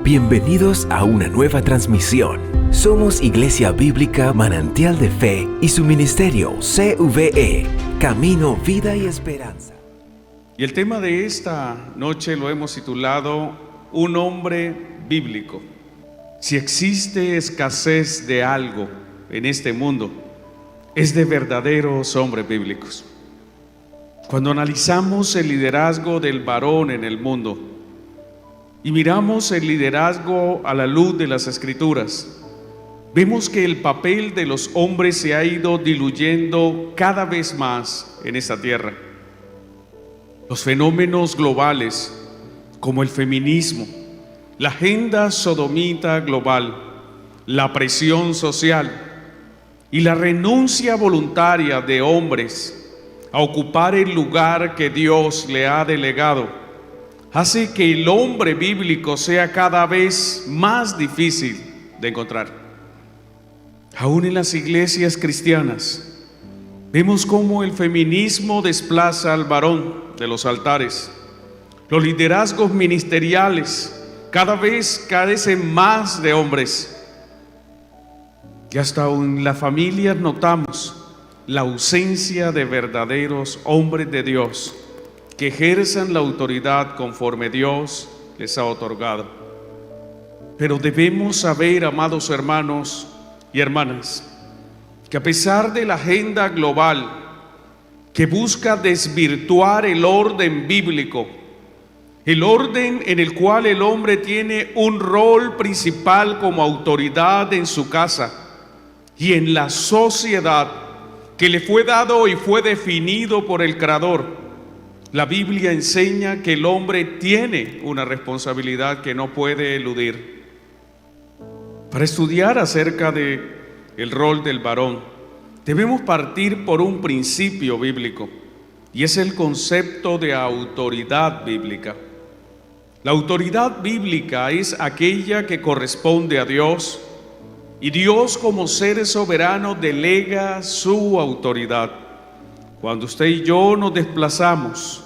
Bienvenidos a una nueva transmisión. Somos Iglesia Bíblica Manantial de Fe y su ministerio CVE, Camino, Vida y Esperanza. Y el tema de esta noche lo hemos titulado Un hombre bíblico. Si existe escasez de algo en este mundo, es de verdaderos hombres bíblicos. Cuando analizamos el liderazgo del varón en el mundo y miramos el liderazgo a la luz de las Escrituras, vemos que el papel de los hombres se ha ido diluyendo cada vez más en esta tierra. Los fenómenos globales como el feminismo, la agenda sodomita global, la presión social y la renuncia voluntaria de hombres a ocupar el lugar que Dios le ha delegado, hace que el hombre bíblico sea cada vez más difícil de encontrar. Aún en las iglesias cristianas, vemos cómo el feminismo desplaza al varón de los altares. Los liderazgos ministeriales cada vez carecen más de hombres. Y hasta en las familias notamos la ausencia de verdaderos hombres de Dios que ejerzan la autoridad conforme Dios les ha otorgado. Pero debemos saber, amados hermanos y hermanas, que a pesar de la agenda global que busca desvirtuar el orden bíblico, el orden en el cual el hombre tiene un rol principal como autoridad en su casa y en la sociedad que le fue dado y fue definido por el Creador, la Biblia enseña que el hombre tiene una responsabilidad que no puede eludir. Para estudiar acerca de el rol del varón, debemos partir por un principio bíblico, y es el concepto de autoridad bíblica. La autoridad bíblica es aquella que corresponde a Dios, y Dios como ser soberano delega su autoridad. Cuando usted y yo nos desplazamos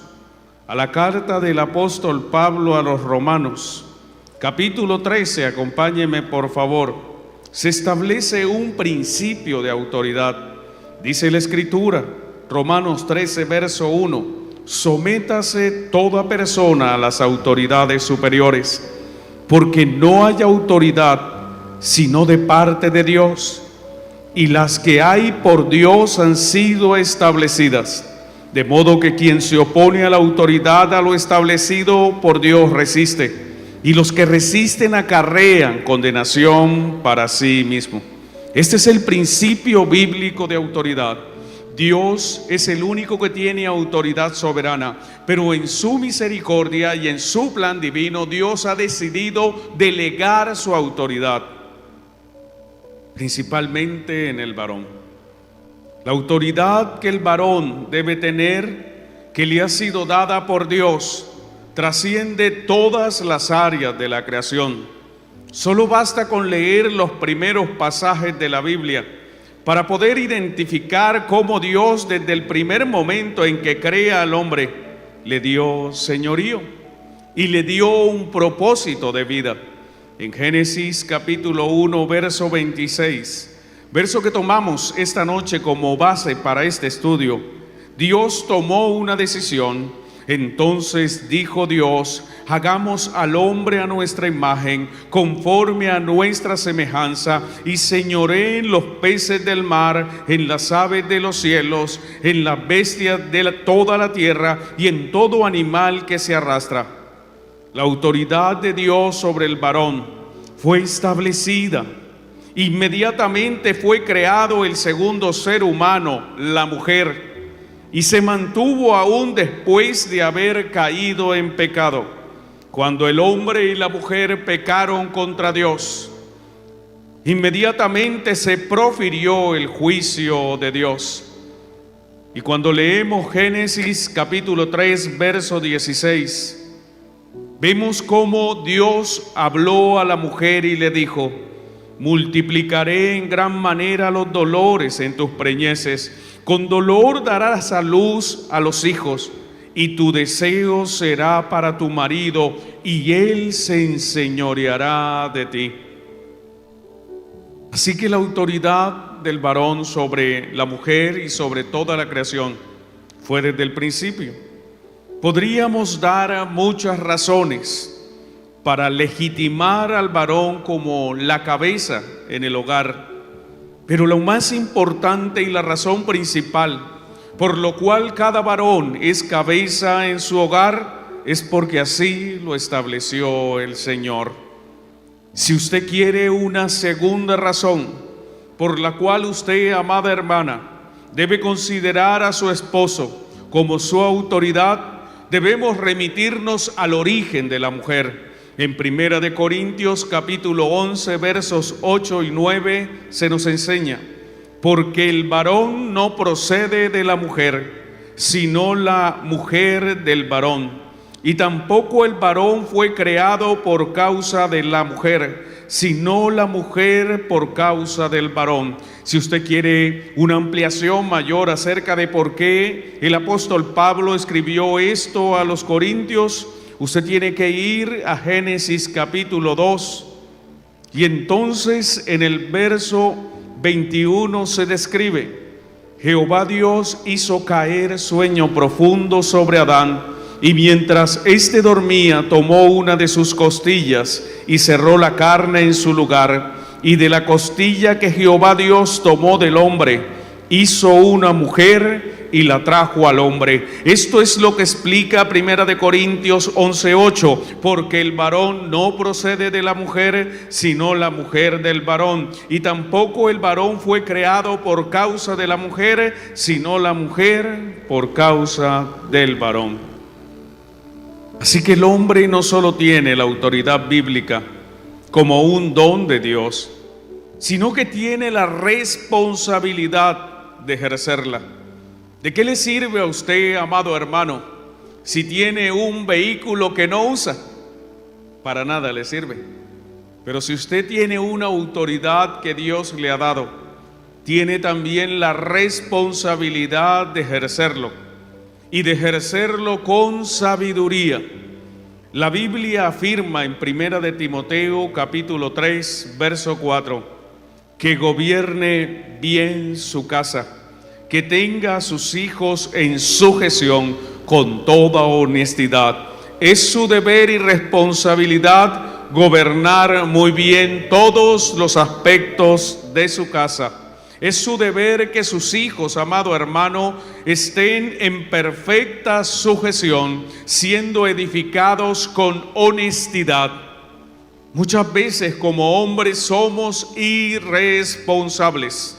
a la carta del apóstol Pablo a los Romanos, capítulo 13, acompáñeme por favor, se establece un principio de autoridad. Dice la Escritura, Romanos 13, verso 1, sométase toda persona a las autoridades superiores, porque no hay autoridad sino de parte de Dios, y las que hay por Dios han sido establecidas, de modo que quien se opone a la autoridad, a lo establecido por Dios, resiste, y los que resisten acarrean condenación para sí mismo. Este es el principio bíblico de autoridad. Dios es el único que tiene autoridad soberana, pero en su misericordia y en su plan divino, Dios ha decidido delegar su autoridad, principalmente en el varón. La autoridad que el varón debe tener, que le ha sido dada por Dios, trasciende todas las áreas de la creación. Solo basta con leer los primeros pasajes de la Biblia para poder identificar cómo Dios, desde el primer momento en que crea al hombre, le dio señorío y le dio un propósito de vida. En Génesis capítulo 1, verso 26, verso que tomamos esta noche como base para este estudio, Dios tomó una decisión. Entonces dijo Dios: hagamos al hombre a nuestra imagen, conforme a nuestra semejanza, y señoree en los peces del mar, en las aves de los cielos, en las bestias de toda la tierra y en todo animal que se arrastra. La autoridad de Dios sobre el varón fue establecida. Inmediatamente fue creado el segundo ser humano, la mujer, y se mantuvo aún después de haber caído en pecado. Cuando el hombre y la mujer pecaron contra Dios, inmediatamente se profirió el juicio de Dios. Y cuando leemos Génesis capítulo 3, verso 16, vemos cómo Dios habló a la mujer y le dijo: multiplicaré en gran manera los dolores en tus preñeces, con dolor darás a luz a los hijos, y tu deseo será para tu marido, y él se enseñoreará de ti. Así que la autoridad del varón sobre la mujer y sobre toda la creación fue desde el principio. Podríamos dar muchas razones para legitimar al varón como la cabeza en el hogar, pero lo más importante y la razón principal por lo cual cada varón es cabeza en su hogar es porque así lo estableció el Señor. Si usted quiere una segunda razón por la cual usted, amada hermana, debe considerar a su esposo como su autoridad, debemos remitirnos al origen de la mujer. En 1 Corintios capítulo 11 versos 8 y 9 se nos enseña: porque el varón no procede de la mujer, sino la mujer del varón. Y tampoco el varón fue creado por causa de la mujer, sino la mujer por causa del varón. Si usted quiere una ampliación mayor acerca de por qué el apóstol Pablo escribió esto a los corintios, usted tiene que ir a Génesis capítulo 2. Y entonces en el verso 21 se describe: Jehová Dios hizo caer sueño profundo sobre Adán, y mientras éste dormía, tomó una de sus costillas y cerró la carne en su lugar. Y de la costilla que Jehová Dios tomó del hombre, hizo una mujer y la trajo al hombre. Esto es lo que explica 1 Corintios 11:8, porque el varón no procede de la mujer, sino la mujer del varón. Y tampoco el varón fue creado por causa de la mujer, sino la mujer por causa del varón. Así que el hombre no solo tiene la autoridad bíblica como un don de Dios, sino que tiene la responsabilidad de ejercerla. ¿De qué le sirve a usted, amado hermano, si tiene un vehículo que no usa? Para nada le sirve. Pero si usted tiene una autoridad que Dios le ha dado, tiene también la responsabilidad de ejercerlo, y de ejercerlo con sabiduría. La Biblia afirma en 1 de Timoteo capítulo 3 verso 4 que gobierne bien su casa, que tenga a sus hijos en sujeción con toda honestidad. Es su deber y responsabilidad gobernar muy bien todos los aspectos de su casa. Es su deber que sus hijos, amado hermano, estén en perfecta sujeción, siendo edificados con honestidad. Muchas veces como hombres somos irresponsables.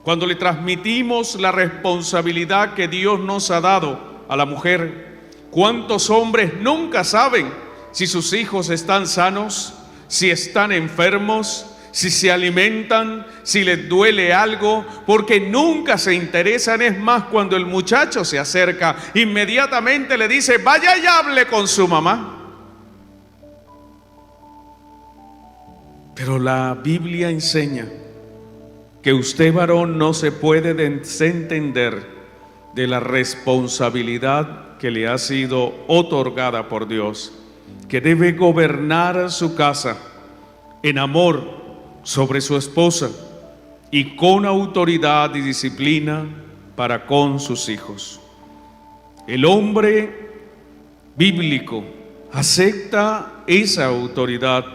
Cuando le transmitimos la responsabilidad que Dios nos ha dado a la mujer, ¿cuántos hombres nunca saben si sus hijos están sanos, si están enfermos, si se alimentan, si les duele algo? Porque nunca se interesan. Es más, cuando el muchacho se acerca, inmediatamente le dice: vaya y hable con su mamá. Pero la Biblia enseña que usted, varón, no se puede desentender de la responsabilidad que le ha sido otorgada por Dios, que debe gobernar su casa en amor sobre su esposa y con autoridad y disciplina para con sus hijos. El hombre bíblico acepta esa autoridad,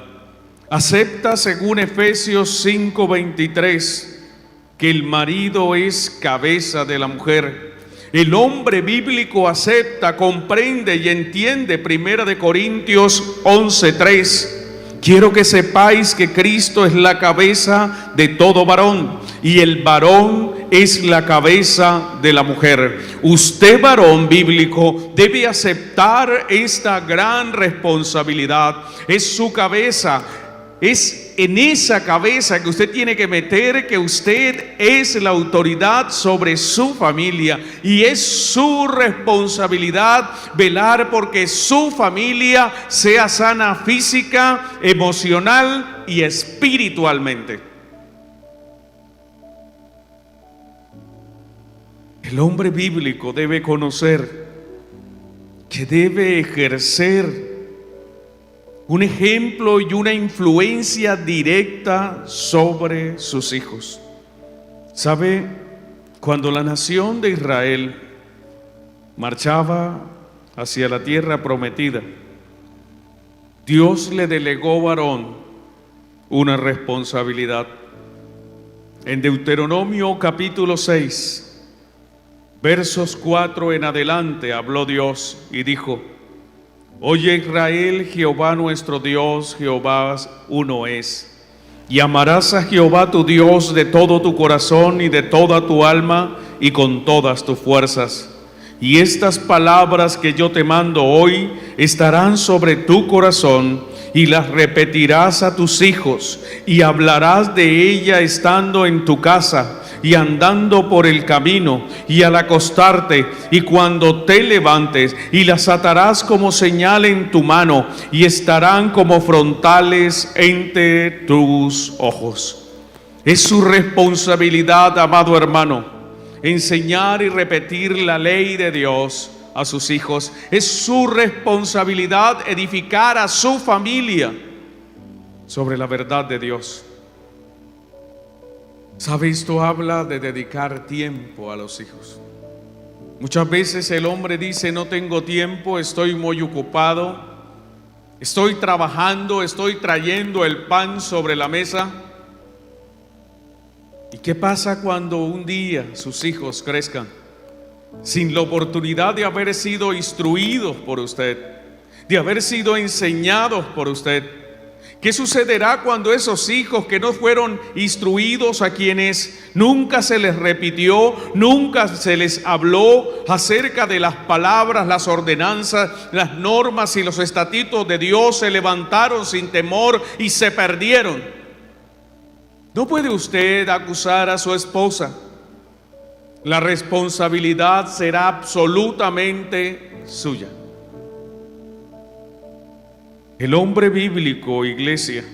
acepta, según Efesios 5:23, que el marido es cabeza de la mujer. El hombre bíblico acepta, comprende y entiende 1 Corintios 11:3. Quiero que sepáis que Cristo es la cabeza de todo varón, y el varón es la cabeza de la mujer. Usted, varón bíblico, debe aceptar esta gran responsabilidad. Es su cabeza. Es en esa cabeza que usted tiene que meter que usted es la autoridad sobre su familia, y es su responsabilidad velar porque su familia sea sana física, emocional y espiritualmente. El hombre bíblico debe conocer que debe ejercer un ejemplo y una influencia directa sobre sus hijos. ¿Sabe? Cuando la nación de Israel marchaba hacia la tierra prometida, Dios le delegó a Aarón una responsabilidad. En Deuteronomio capítulo 6, versos 4 en adelante, habló Dios y dijo: Oye Israel, Jehová nuestro Dios, Jehová uno es. Y amarás a Jehová tu Dios de todo tu corazón y de toda tu alma y con todas tus fuerzas. Y estas palabras que yo te mando hoy estarán sobre tu corazón, y las repetirás a tus hijos, y hablarás de ella estando en tu casa, y andando por el camino, y al acostarte, y cuando te levantes, y las atarás como señal en tu mano, y estarán como frontales entre tus ojos. Es su responsabilidad, amado hermano, enseñar y repetir la ley de Dios a sus hijos. Es su responsabilidad edificar a su familia sobre la verdad de Dios. ¿Sabe? Esto habla de dedicar tiempo a los hijos. Muchas veces el hombre dice: no tengo tiempo, estoy muy ocupado, estoy trabajando, estoy trayendo el pan sobre la mesa. ¿Y qué pasa cuando un día sus hijos crezcan sin la oportunidad de haber sido instruidos por usted, de haber sido enseñados por usted? ¿Qué sucederá cuando esos hijos que no fueron instruidos, a quienes nunca se les repitió, nunca se les habló acerca de las palabras, las ordenanzas, las normas y los estatutos de Dios, se levantaron sin temor y se perdieron? No puede usted acusar a su esposa. La responsabilidad será absolutamente suya. El hombre bíblico, iglesia,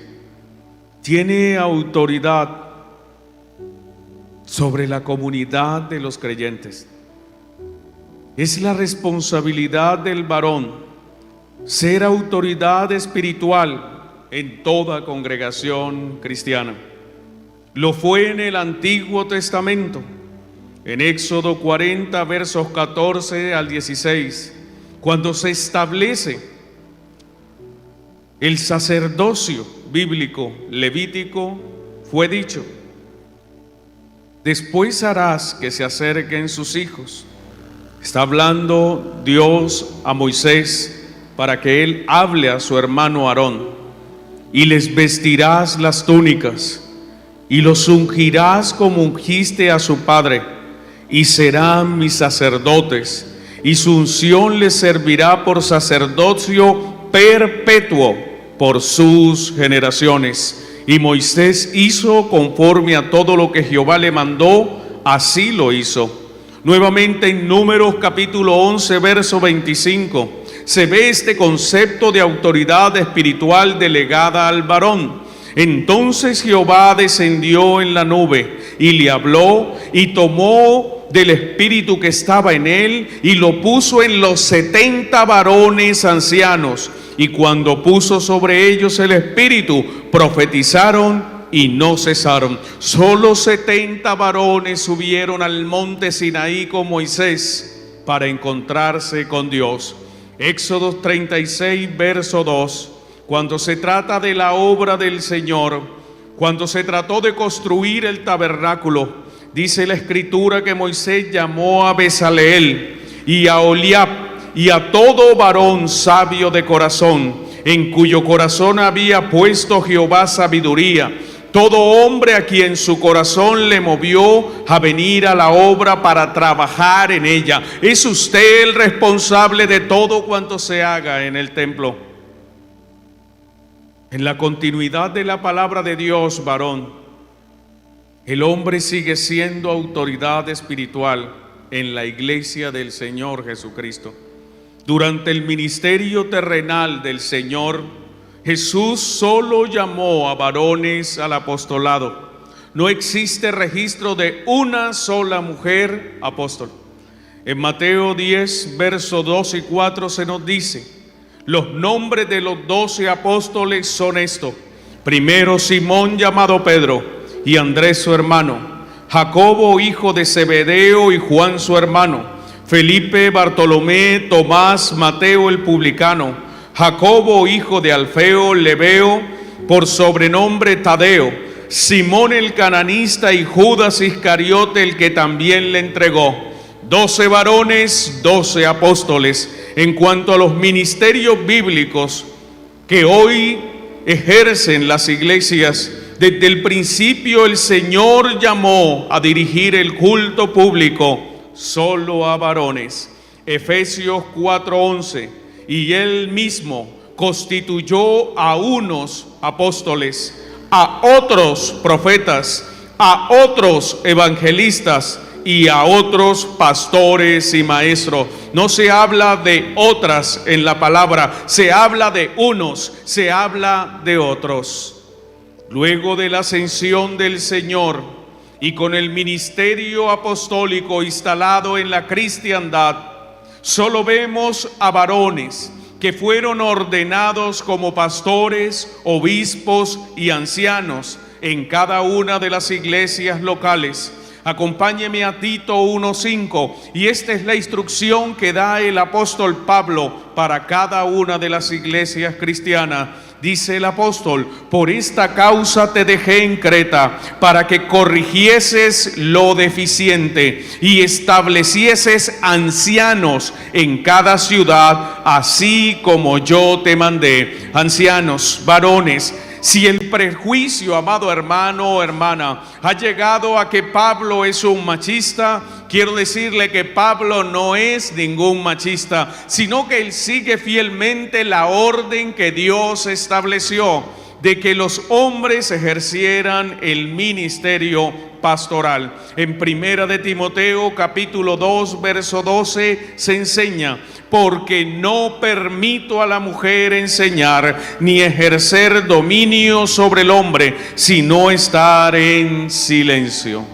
tiene autoridad sobre la comunidad de los creyentes. Es la responsabilidad del varón ser autoridad espiritual en toda congregación cristiana. Lo fue en el Antiguo Testamento. En Éxodo 40, versos 14 al 16, cuando se establece el sacerdocio bíblico levítico, fue dicho: después harás que se acerquen sus hijos. Está hablando Dios a Moisés para que él hable a su hermano Aarón. Y les vestirás las túnicas y los ungirás como ungiste a su padre, y serán mis sacerdotes, y su unción les servirá por sacerdocio perpetuo por sus generaciones. Y Moisés hizo conforme a todo lo que Jehová le mandó, así lo hizo. Nuevamente en Números capítulo 11, verso 25, se ve este concepto de autoridad espiritual delegada al varón. Entonces Jehová descendió en la nube y le habló, y tomó del espíritu que estaba en él y lo puso en los 70 varones ancianos. Y cuando puso sobre ellos el espíritu, profetizaron y no cesaron. Solo 70 varones subieron al monte Sinaí con Moisés para encontrarse con Dios. Éxodo 36, verso 2. Cuando se trata de la obra del Señor, cuando se trató de construir el tabernáculo, dice la Escritura que Moisés llamó a Bezaleel y a Oliab y a todo varón sabio de corazón, en cuyo corazón había puesto Jehová sabiduría, todo hombre a quien su corazón le movió a venir a la obra para trabajar en ella. ¿Es usted el responsable de todo cuanto se haga en el templo? En la continuidad de la palabra de Dios, varón, el hombre sigue siendo autoridad espiritual en la iglesia del Señor Jesucristo. Durante el ministerio terrenal del Señor, Jesús solo llamó a varones al apostolado. No existe registro de una sola mujer apóstol. En Mateo 10, versos 2 y 4 se nos dice: los nombres de los 12 apóstoles son estos. Primero, Simón llamado Pedro, y Andrés su hermano, Jacobo hijo de Zebedeo y Juan su hermano, Felipe, Bartolomé, Tomás, Mateo el publicano, Jacobo hijo de Alfeo, Lebeo, por sobrenombre Tadeo, Simón el cananista y Judas Iscariote el que también le entregó. 12 varones, 12 apóstoles. En cuanto a los ministerios bíblicos que hoy ejercen las iglesias, desde el principio el Señor llamó a dirigir el culto público solo a varones. Efesios 4:11. Y Él mismo constituyó a unos apóstoles, a otros profetas, a otros evangelistas y a otros pastores y maestros. No se habla de otras en la palabra, se habla de unos, se habla de otros. Luego de la ascensión del Señor y con el ministerio apostólico instalado en la cristiandad, solo vemos a varones que fueron ordenados como pastores, obispos y ancianos en cada una de las iglesias locales. Acompáñeme a Tito 1:5, y esta es la instrucción que da el apóstol Pablo para cada una de las iglesias cristianas. Dice el apóstol: por esta causa te dejé en Creta, para que corrigieses lo deficiente y establecieses ancianos en cada ciudad, así como yo te mandé. Ancianos, varones. Si el prejuicio, amado hermano o hermana, ha llegado a que Pablo es un machista, quiero decirle que Pablo no es ningún machista, sino que él sigue fielmente la orden que Dios estableció de que los hombres ejercieran el ministerio pastoral. En Primera de Timoteo capítulo 2 verso 12 se enseña: porque no permito a la mujer enseñar ni ejercer dominio sobre el hombre, sino estar en silencio.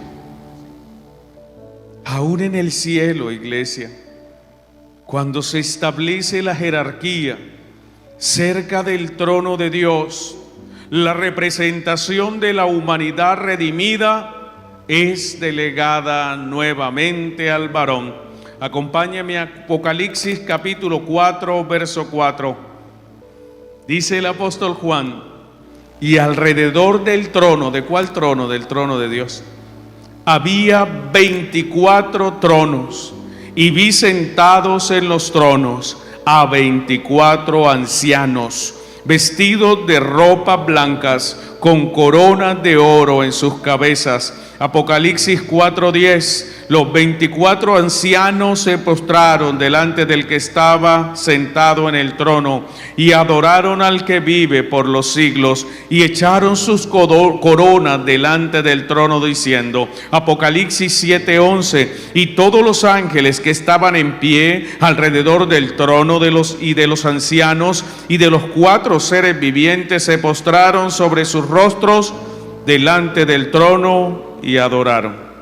Aún en el cielo, iglesia, cuando se establece la jerarquía cerca del trono de Dios, la representación de la humanidad redimida es delegada nuevamente al varón. Acompáñame a Apocalipsis capítulo 4, verso 4. Dice el apóstol Juan: y alrededor del trono, ¿de cuál trono? Del trono de Dios, había 24 tronos, y vi sentados en los tronos a 24 ancianos, vestidos de ropas blancas, con coronas de oro en sus cabezas. Apocalipsis 4:10. Los 24 ancianos se postraron delante del que estaba sentado en el trono y adoraron al que vive por los siglos, y echaron sus coronas delante del trono diciendo. Apocalipsis 7:11. Y todos los ángeles que estaban en pie alrededor del trono de los ancianos y de los 4 seres vivientes se postraron sobre sus rostros delante del trono y adoraron.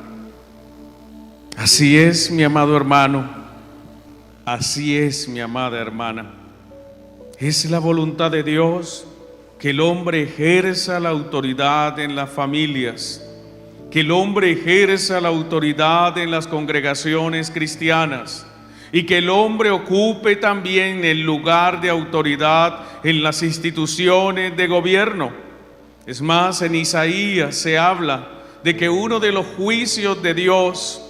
Así es, mi amado hermano, así es, mi amada hermana. Es la voluntad de Dios que el hombre ejerza la autoridad en las familias, que el hombre ejerza la autoridad en las congregaciones cristianas, y que el hombre ocupe también el lugar de autoridad en las instituciones de gobierno. Es más, en Isaías se habla de que uno de los juicios de Dios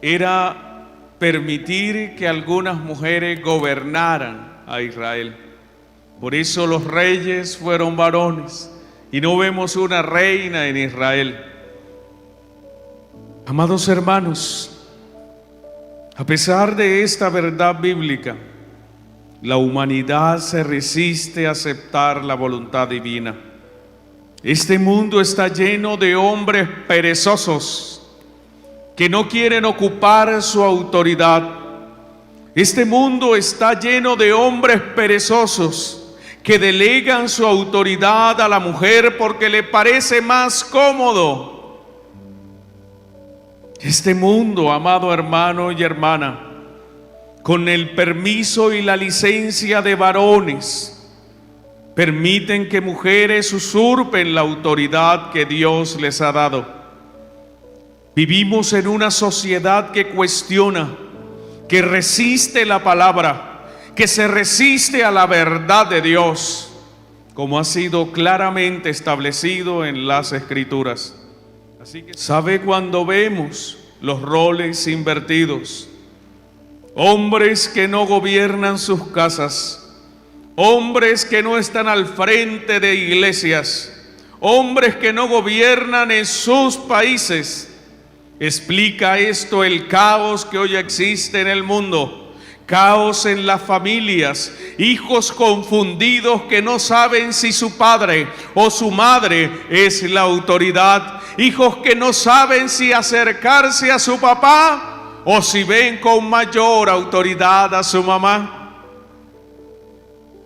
era permitir que algunas mujeres gobernaran a Israel. Por eso los reyes fueron varones y no vemos una reina en Israel. Amados hermanos, a pesar de esta verdad bíblica, la humanidad se resiste a aceptar la voluntad divina. Este mundo está lleno de hombres perezosos que no quieren ocupar su autoridad. Este mundo está lleno de hombres perezosos que delegan su autoridad a la mujer porque le parece más cómodo. Este mundo, amado hermano y hermana, con el permiso y la licencia de varones, permiten que mujeres usurpen la autoridad que Dios les ha dado. Vivimos en una sociedad que cuestiona, que resiste la palabra, que se resiste a la verdad de Dios, como ha sido claramente establecido en las Escrituras. Así que sabe, cuando vemos los roles invertidos, hombres que no gobiernan sus casas, hombres que no están al frente de iglesias, hombres que no gobiernan en sus países, explica esto el caos que hoy existe en el mundo. Caos en las familias, hijos confundidos que no saben si su padre o su madre es la autoridad, hijos que no saben si acercarse a su papá o si ven con mayor autoridad a su mamá.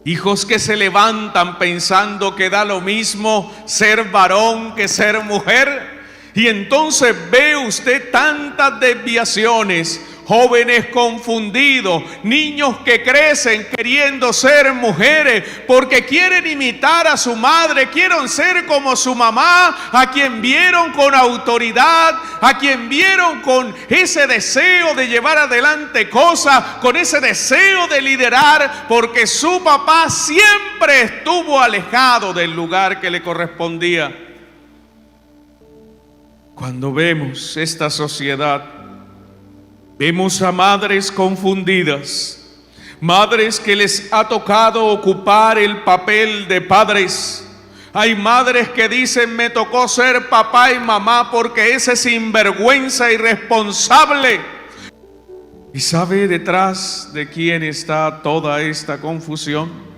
Hijos que se levantan pensando que da lo mismo ser varón que ser mujer, y entonces ve usted tantas desviaciones. Jóvenes confundidos, niños que crecen queriendo ser mujeres porque quieren imitar a su madre, quieren ser como su mamá, a quien vieron con autoridad, a quien vieron con ese deseo de llevar adelante cosas, con ese deseo de liderar, porque su papá siempre estuvo alejado del lugar que le correspondía. Cuando vemos esta sociedad, vemos a madres confundidas, madres que les ha tocado ocupar el papel de padres. Hay madres que dicen: me tocó ser papá y mamá porque ese sinvergüenza irresponsable. ¿Y sabe detrás de quién está toda esta confusión?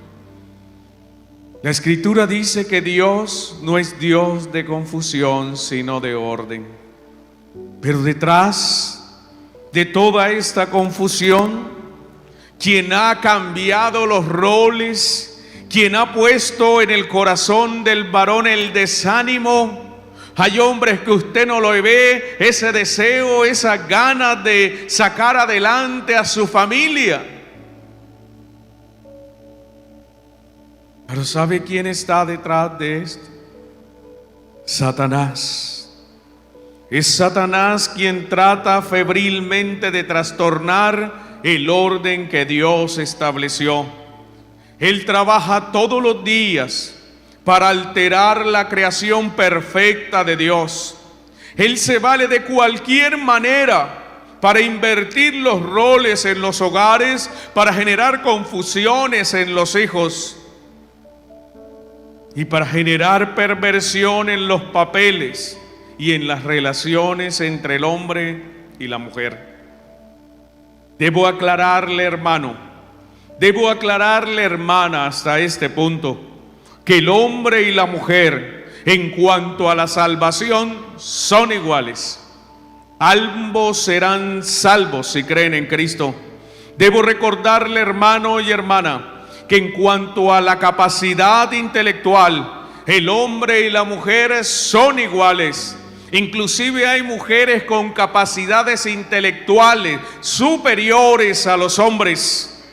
La Escritura dice que Dios no es Dios de confusión, sino de orden. Pero detrás de toda esta confusión, quien ha cambiado los roles, quien ha puesto en el corazón del varón el desánimo. Hay hombres que usted no lo ve, ese deseo, esas ganas de sacar adelante a su familia. Pero ¿sabe quién está detrás de esto? Satanás. Es Satanás quien trata febrilmente de trastornar el orden que Dios estableció. Él trabaja todos los días para alterar la creación perfecta de Dios. Él se vale de cualquier manera para invertir los roles en los hogares, para generar confusiones en los hijos y para generar perversión en los papeles y en las relaciones entre el hombre y la mujer. Debo aclararle, hermano, debo aclararle, hermana, hasta este punto, que el hombre y la mujer, en cuanto a la salvación, son iguales. Ambos serán salvos si creen en Cristo. Debo recordarle, hermano y hermana, que en cuanto a la capacidad intelectual, el hombre y la mujer son iguales. Inclusive hay mujeres con capacidades intelectuales superiores a los hombres.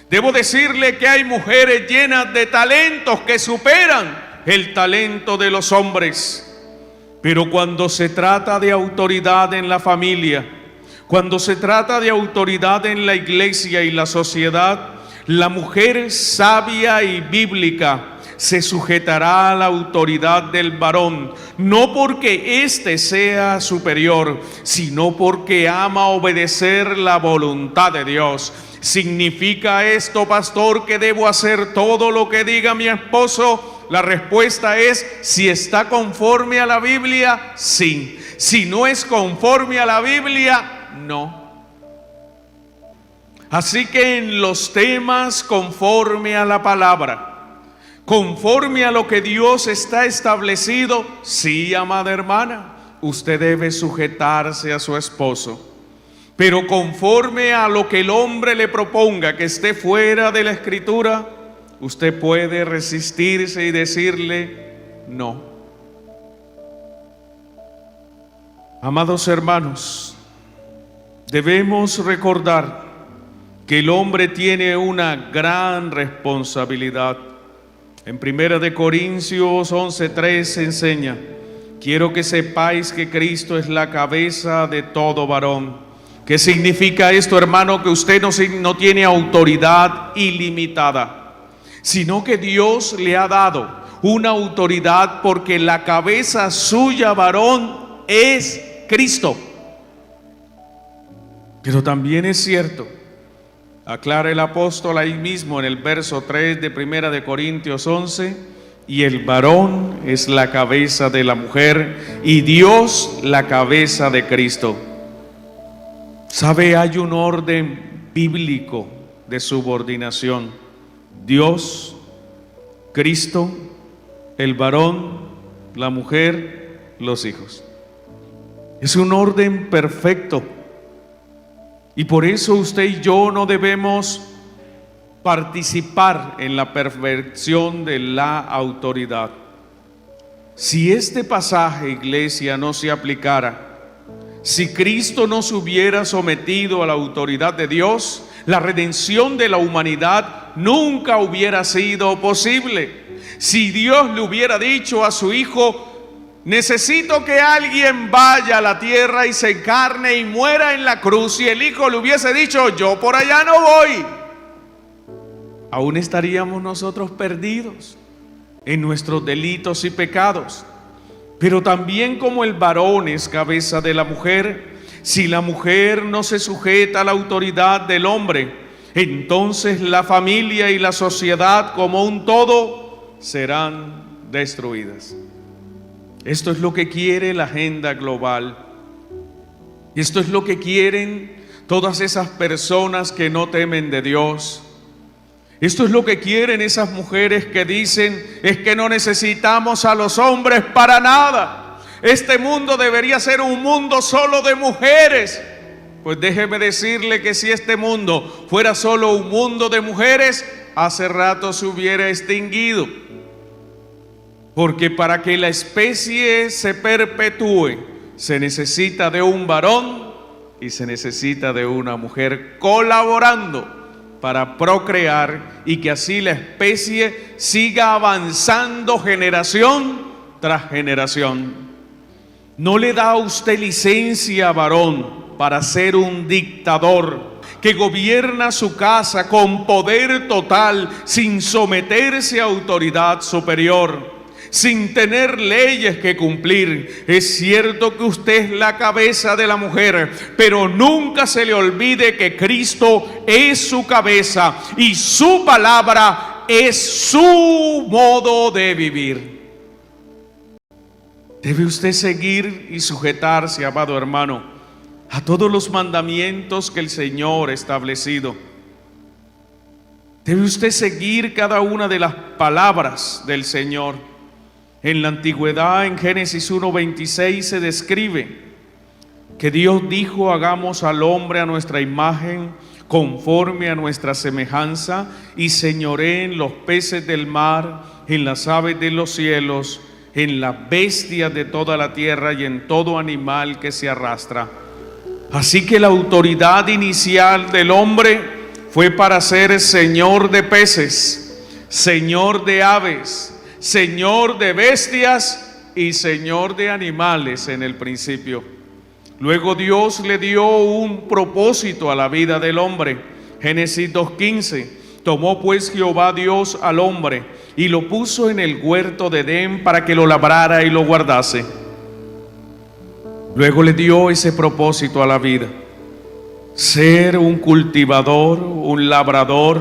Debo decirle que hay mujeres llenas de talentos que superan el talento de los hombres. Pero cuando se trata de autoridad en la familia, cuando se trata de autoridad en la iglesia y la sociedad, la mujer sabia y bíblica se sujetará a la autoridad del varón, no porque éste sea superior, sino porque ama obedecer la voluntad de Dios. ¿Significa esto, pastor, que debo hacer todo lo que diga mi esposo? La respuesta es: si está conforme a la Biblia, sí. Si no es conforme a la Biblia, no. Así que en los temas conforme a la palabra, conforme a lo que Dios está establecido, sí, amada hermana, usted debe sujetarse a su esposo. Pero conforme a lo que el hombre le proponga que esté fuera de la Escritura, usted puede resistirse y decirle no. Amados hermanos, debemos recordar que el hombre tiene una gran responsabilidad. En 1 Corintios 11:3 enseña: quiero que sepáis que Cristo es la cabeza de todo varón. ¿Qué significa esto, hermano? Que usted no tiene autoridad ilimitada, sino que Dios le ha dado una autoridad porque la cabeza suya, varón, es Cristo. Pero también es cierto, aclara el apóstol ahí mismo en el verso 3 de 1 Corintios 11, y el varón es la cabeza de la mujer y Dios la cabeza de Cristo. ¿Sabe? Hay un orden bíblico de subordinación: Dios, Cristo, el varón, la mujer, los hijos. Es un orden perfecto. Y por eso usted y yo no debemos participar en la perversión de la autoridad. Si este pasaje, iglesia, no se aplicara, si Cristo no se hubiera sometido a la autoridad de Dios, la redención de la humanidad nunca hubiera sido posible. Si Dios le hubiera dicho a su Hijo: necesito que alguien vaya a la tierra y se encarne y muera en la cruz, y el Hijo le hubiese dicho: yo por allá no voy, aún estaríamos nosotros perdidos en nuestros delitos y pecados. Pero también como el varón es cabeza de la mujer, si la mujer no se sujeta a la autoridad del hombre, entonces la familia y la sociedad como un todo serán destruidas. Esto es lo que quiere la agenda global. Y esto es lo que quieren todas esas personas que no temen de Dios. Esto es lo que quieren esas mujeres que dicen: es que no necesitamos a los hombres para nada. Este mundo debería ser un mundo solo de mujeres. Pues déjeme decirle que si este mundo fuera solo un mundo de mujeres, hace rato se hubiera extinguido. Porque para que la especie se perpetúe, se necesita de un varón y se necesita de una mujer colaborando para procrear, y que así la especie siga avanzando generación tras generación. No le da a usted licencia, varón, para ser un dictador que gobierna su casa con poder total, sin someterse a autoridad superior, sin tener leyes que cumplir. Es cierto que usted es la cabeza de la mujer, pero nunca se le olvide que Cristo es su cabeza y su palabra es su modo de vivir. Debe usted seguir y sujetarse, amado hermano, a todos los mandamientos que el Señor ha establecido. Debe usted seguir cada una de las palabras del Señor. En la antigüedad, en Génesis 1:26 se describe que Dios dijo: hagamos al hombre a nuestra imagen, conforme a nuestra semejanza, y señoreen los peces del mar, en las aves de los cielos, en las bestias de toda la tierra y en todo animal que se arrastra. Así que la autoridad inicial del hombre fue para ser señor de peces, señor de aves, señor de bestias y señor de animales en el principio. Luego Dios le dio un propósito a la vida del hombre. Génesis 2:15: tomó pues Jehová Dios al hombre y lo puso en el huerto de Edén para que lo labrara y lo guardase. Luego le dio ese propósito a la vida: ser un cultivador, un labrador,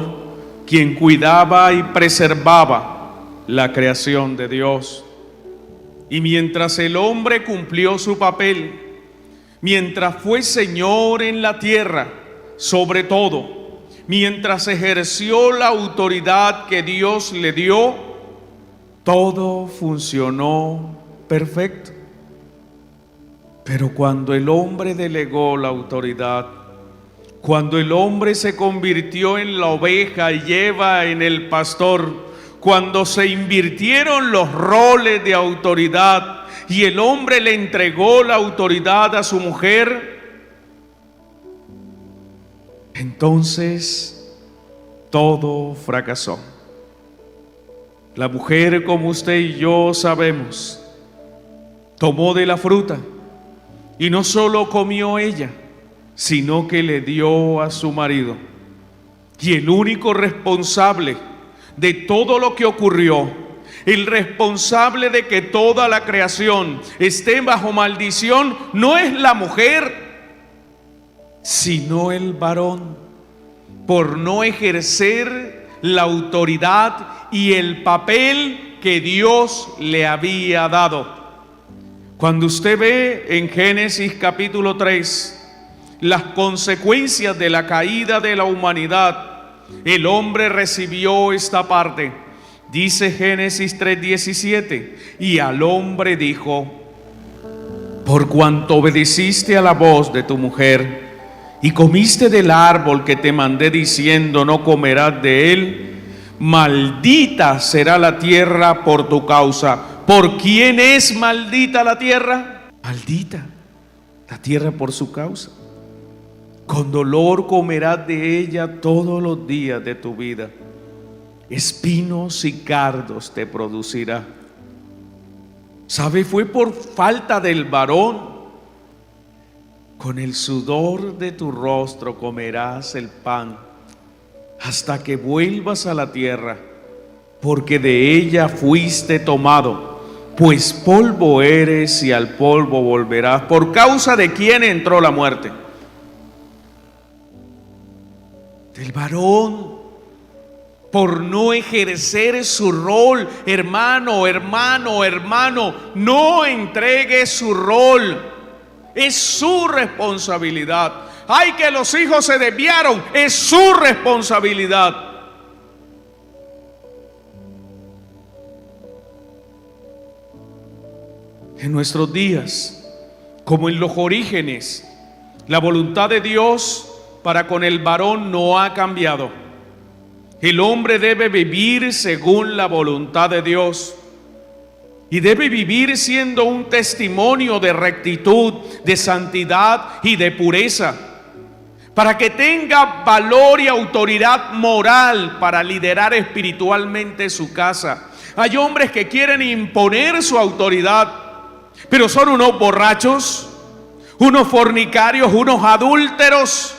quien cuidaba y preservaba la creación de Dios. Y mientras el hombre cumplió su papel, mientras fue Señor en la tierra, sobre todo, mientras ejerció la autoridad que Dios le dio, todo funcionó perfecto. Pero cuando el hombre delegó la autoridad, cuando el hombre se convirtió en la oveja y Eva en el pastor, cuando se invirtieron los roles de autoridad y el hombre le entregó la autoridad a su mujer, Entonces todo fracasó. La mujer, como usted y yo sabemos, tomó de la fruta y no solo comió ella, sino que le dio a su marido. Y el único responsable de todo lo que ocurrió, el responsable de que toda la creación esté bajo maldición, no es la mujer, sino el varón, por no ejercer la autoridad y el papel que Dios le había dado. Cuando usted ve en Génesis capítulo 3 las consecuencias de la caída de la humanidad, el hombre recibió esta parte. Dice Génesis 3:17, y al hombre dijo: por cuanto obedeciste a la voz de tu mujer y comiste del árbol que te mandé diciendo, no comerás de él, maldita será la tierra por tu causa. ¿Por quién es maldita la tierra? Maldita la tierra por su causa. Con dolor comerás de ella todos los días de tu vida. Espinos y cardos te producirá. ¿Sabe? Fue por falta del varón. Con el sudor de tu rostro comerás el pan hasta que vuelvas a la tierra, porque de ella fuiste tomado, pues polvo eres y al polvo volverás. ¿Por causa de quién entró la muerte? Del varón, por no ejercer su rol. Hermano, no entregue su rol, es su responsabilidad. Ay, que los hijos se desviaron, es su responsabilidad. En nuestros días, como en los orígenes, la voluntad de Dios para con el varón no ha cambiado. El hombre debe vivir según la voluntad de Dios y debe vivir siendo un testimonio de rectitud, de santidad y de pureza, para que tenga valor y autoridad moral para liderar espiritualmente su casa. Hay hombres que quieren imponer su autoridad, pero son unos borrachos, unos fornicarios, unos adúlteros.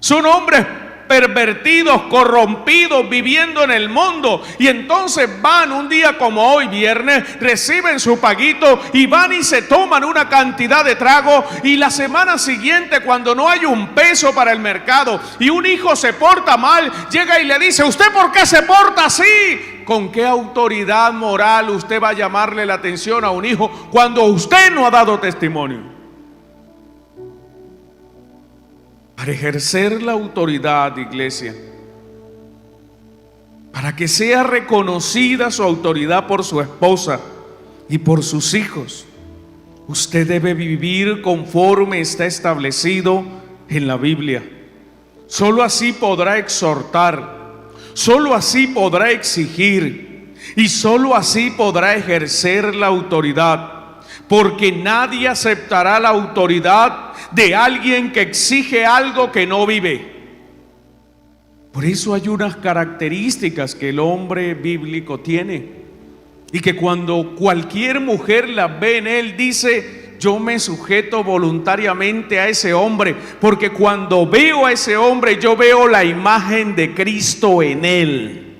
Son hombres pervertidos, corrompidos, viviendo en el mundo, y entonces van un día como hoy, viernes, reciben su paguito y van y se toman una cantidad de trago, y la semana siguiente, cuando no hay un peso para el mercado y un hijo se porta mal, llega y le dice: ¿usted por qué se porta así? ¿Con qué autoridad moral usted va a llamarle la atención a un hijo cuando usted no ha dado testimonio? Para ejercer la autoridad, iglesia, para que sea reconocida su autoridad por su esposa y por sus hijos, usted debe vivir conforme está establecido en la Biblia. Solo así podrá exhortar, solo así podrá exigir y solo así podrá ejercer la autoridad, porque nadie aceptará la autoridad de alguien que exige algo que no vive. Por eso hay unas características que el hombre bíblico tiene, y que cuando cualquier mujer las ve en él, dice: yo me sujeto voluntariamente a ese hombre, porque cuando veo a ese hombre, yo veo la imagen de Cristo en él.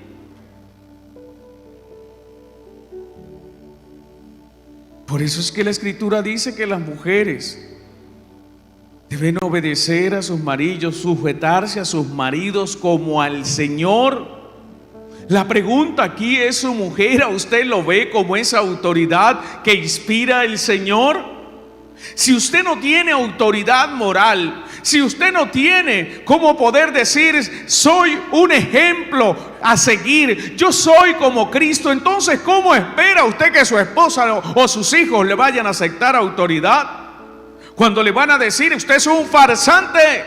Por eso es que la Escritura dice que las mujeres deben obedecer a sus maridos, sujetarse a sus maridos como al Señor. La pregunta aquí es: ¿su mujer a usted lo ve como esa autoridad que inspira el Señor? Si usted no tiene autoridad moral, si usted no tiene cómo poder decir: soy un ejemplo a seguir, yo soy como Cristo, entonces ¿cómo espera usted que su esposa o sus hijos le vayan a aceptar autoridad? Cuando le van a decir: usted es un farsante,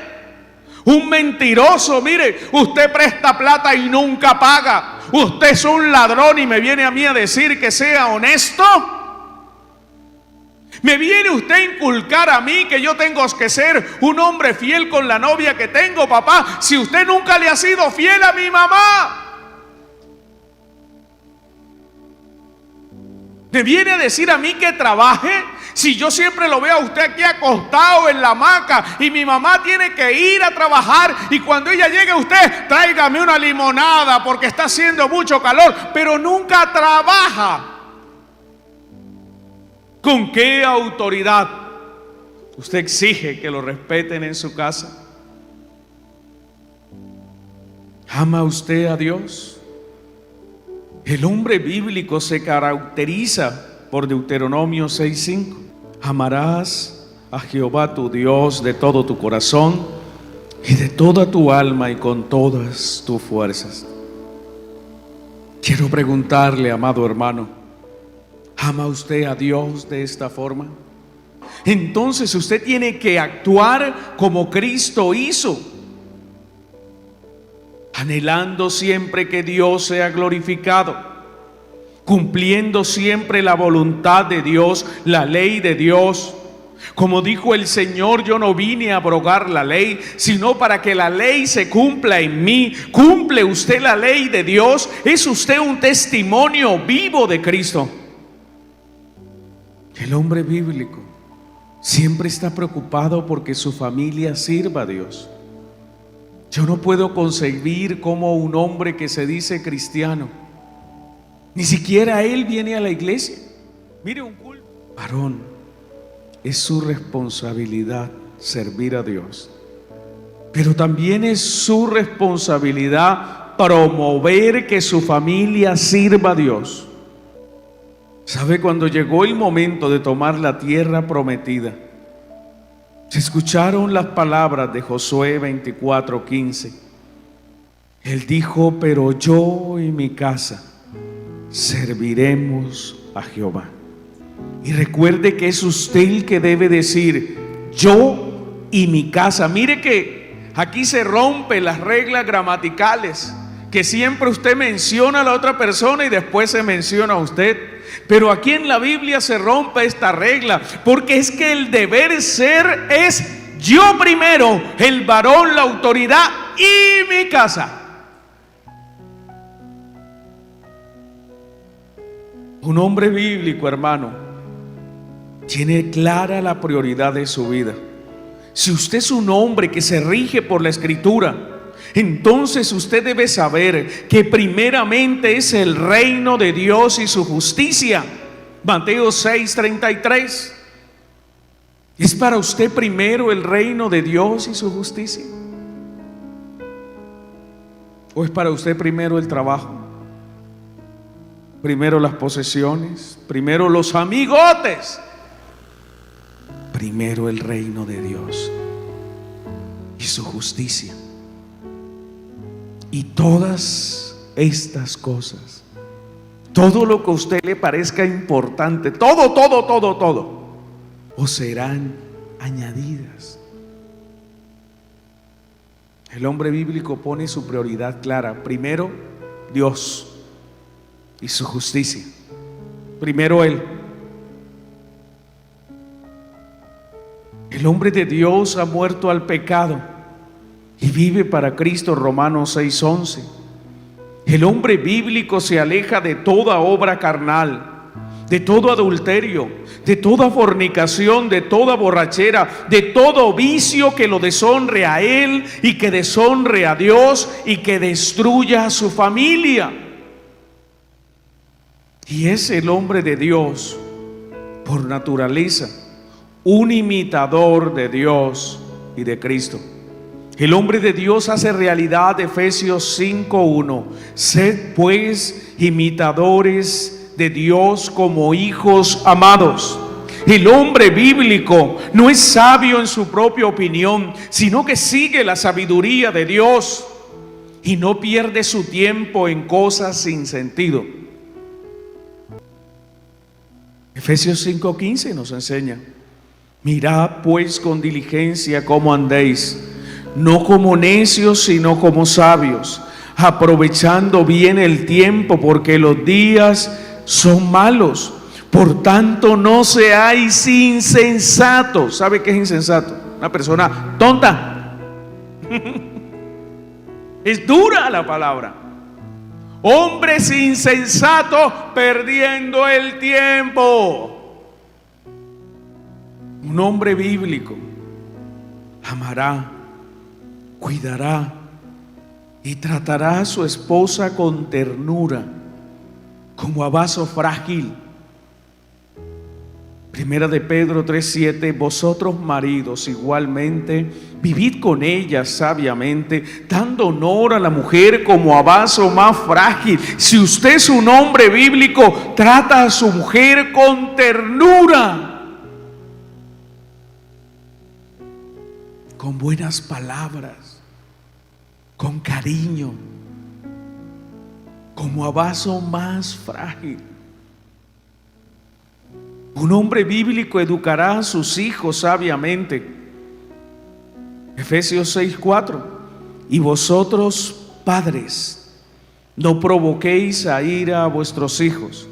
un mentiroso, mire, usted presta plata y nunca paga, usted es un ladrón y me viene a mí a decir que sea honesto. ¿Me viene usted a inculcar a mí que yo tengo que ser un hombre fiel con la novia que tengo, papá, si usted nunca le ha sido fiel a mi mamá? ¿Me viene a decir a mí que trabaje? Si yo siempre lo veo a usted aquí acostado en la hamaca y mi mamá tiene que ir a trabajar, y cuando ella llegue usted, tráigame una limonada porque está haciendo mucho calor, pero nunca trabaja. ¿Con qué autoridad usted exige que lo respeten en su casa? ¿Ama usted a Dios? El hombre bíblico se caracteriza por Deuteronomio 6:5. Amarás a Jehová tu Dios de todo tu corazón y de toda tu alma y con todas tus fuerzas. Quiero preguntarle, amado hermano, ¿ama usted a Dios de esta forma? Entonces usted tiene que actuar como Cristo hizo, anhelando siempre que Dios sea glorificado, cumpliendo siempre la voluntad de Dios, la ley de Dios. Como dijo el Señor, yo no vine a abrogar la ley, sino para que la ley se cumpla en mí. ¿Cumple usted la ley de Dios? ¿Es usted un testimonio vivo de Cristo? El hombre bíblico siempre está preocupado porque su familia sirva a Dios. Yo no puedo concebir cómo un hombre que se dice cristiano, ni siquiera él viene a la iglesia. Mire, un culto. Varón, es su responsabilidad servir a Dios, pero también es su responsabilidad promover que su familia sirva a Dios. ¿Sabe? Cuando llegó el momento de tomar la tierra prometida, se escucharon las palabras de Josué 24:15. Él dijo: pero yo y mi casa serviremos a Jehová. Y recuerde que es usted el que debe decir: yo y mi casa. Mire que aquí se rompen las reglas gramaticales, que siempre usted menciona a la otra persona y después se menciona a usted. Pero aquí en la Biblia se rompe esta regla, porque es que el deber ser es yo primero, el varón, la autoridad y mi casa. Un hombre bíblico, hermano, tiene clara la prioridad de su vida. Si usted es un hombre que se rige por la Escritura, entonces usted debe saber que primeramente es el reino de Dios y su justicia. Mateo 6:33. ¿Es para usted primero el reino de Dios y su justicia? ¿O es para usted primero el trabajo? Primero las posesiones, primero los amigotes, primero el reino de Dios y su justicia. Y todas estas cosas, todo lo que a usted le parezca importante, todo, os serán añadidas. El hombre bíblico pone su prioridad clara: primero Dios y su justicia. Primero Él. El hombre de Dios ha muerto al pecado y vive para Cristo. Romanos 6:11. El hombre bíblico se aleja de toda obra carnal, de todo adulterio, de toda fornicación, de toda borrachera, de todo vicio que lo deshonre a él y que deshonre a Dios y que destruya a su familia. Y es el hombre de Dios por naturaleza un imitador de Dios y de Cristo. El hombre de Dios hace realidad Efesios 5:1. Sed pues imitadores de Dios como hijos amados. El hombre bíblico no es sabio en su propia opinión, sino que sigue la sabiduría de Dios y no pierde su tiempo en cosas sin sentido. Efesios 5:15 nos enseña: mirad pues con diligencia cómo andéis, no como necios, sino como sabios, aprovechando bien el tiempo, porque los días son malos. Por tanto, no seáis insensatos. ¿Sabe qué es insensato? Una persona tonta. Es dura la palabra. Hombres insensatos perdiendo el tiempo. Un hombre bíblico amará, cuidará y tratará a su esposa con ternura, como a vaso frágil. Primera de Pedro 3:7, vosotros maridos igualmente, vivid con ella sabiamente, dando honor a la mujer como a vaso más frágil. Si usted es un hombre bíblico, trata a su mujer con ternura, con buenas palabras, con cariño, como a vaso más frágil. Un hombre bíblico educará a sus hijos sabiamente. Efesios 6:4. Y vosotros, padres, no provoquéis a ira a vuestros hijos,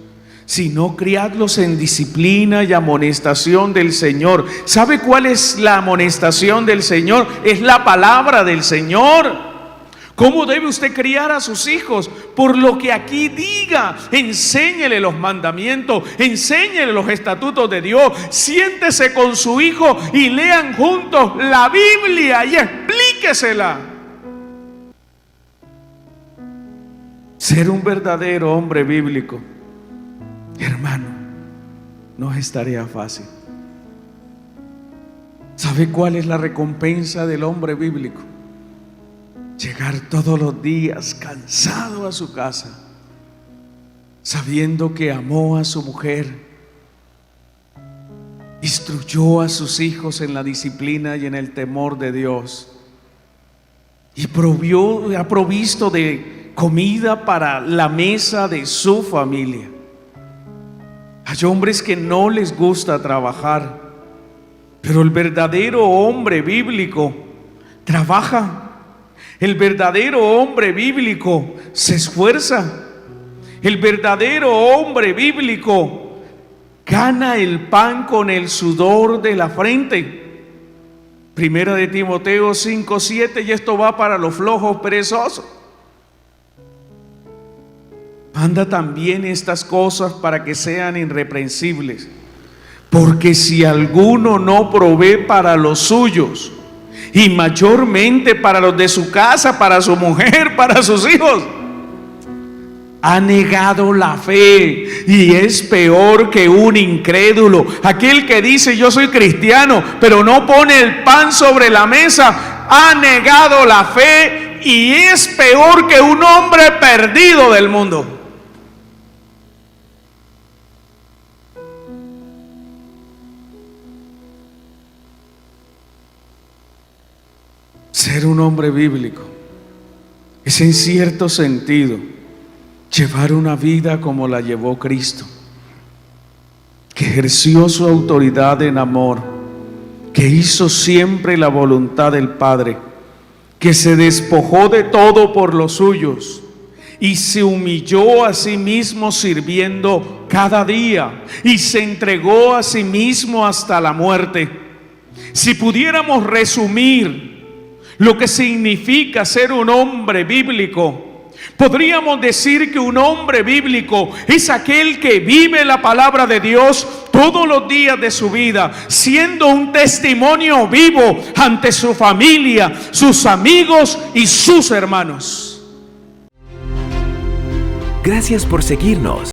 sino criadlos en disciplina y amonestación del Señor. ¿Sabe cuál es la amonestación del Señor? Es la palabra del Señor. ¿Cómo debe usted criar a sus hijos? Por lo que aquí diga. Enséñele los mandamientos, enséñele los estatutos de Dios. Siéntese con su hijo y lean juntos la Biblia y explíquesela. Ser un verdadero hombre bíblico, hermano, no es tarea fácil. ¿Sabe cuál es la recompensa del hombre bíblico? Llegar todos los días cansado a su casa, sabiendo que amó a su mujer, instruyó a sus hijos en la disciplina y en el temor de Dios, y ha provisto de comida para la mesa de su familia. Hay hombres que no les gusta trabajar, pero el verdadero hombre bíblico trabaja. El verdadero hombre bíblico se esfuerza. El verdadero hombre bíblico gana el pan con el sudor de la frente. Primera de Timoteo 5:7, y esto va para los flojos perezosos. Manda también estas cosas para que sean irreprensibles. Porque si alguno no provee para los suyos, y mayormente para los de su casa, para su mujer, para sus hijos, ha negado la fe y es peor que un incrédulo. Aquel que dice yo soy cristiano, pero no pone el pan sobre la mesa, ha negado la fe y es peor que un hombre perdido del mundo. Ser un hombre bíblico es, en cierto sentido, llevar una vida como la llevó Cristo, que ejerció su autoridad en amor, que hizo siempre la voluntad del Padre, que se despojó de todo por los suyos y se humilló a sí mismo sirviendo cada día y se entregó a sí mismo hasta la muerte. Si pudiéramos resumir lo que significa ser un hombre bíblico, podríamos decir que un hombre bíblico es aquel que vive la palabra de Dios todos los días de su vida, siendo un testimonio vivo ante su familia, sus amigos y sus hermanos. Gracias por seguirnos.